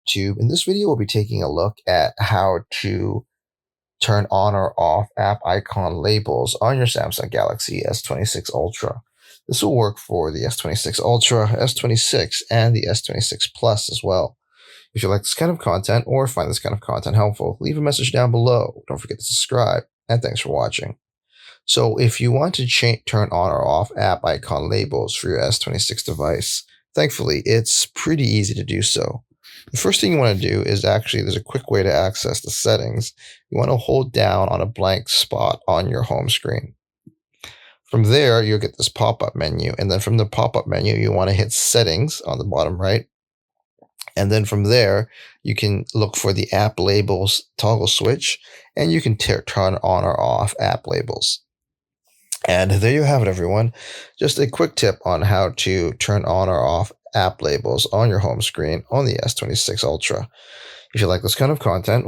YouTube. In this video, we'll be taking a look at how to turn on or off app icon labels on your Samsung Galaxy S26 Ultra. This will work for the S26 Ultra, S26, and the S26 Plus as well. If you like this kind of content or find this kind of content helpful, leave a message down below. Don't forget to subscribe, and thanks for watching. So if you want to turn on or off app icon labels for your S26 device, thankfully, it's pretty easy to do so. The first thing you want to do is there's a quick way to access the settings. You want to hold down on a blank spot on your home screen. From there, you'll get this pop-up menu, and then from the pop-up menu, you want to hit Settings on the bottom right. And then from there, you can look for the app labels toggle switch, and you can turn on or off app labels. And there you have it, everyone. Just a quick tip on how to turn on or off app labels on your home screen on the S26 Ultra. If you like this kind of content,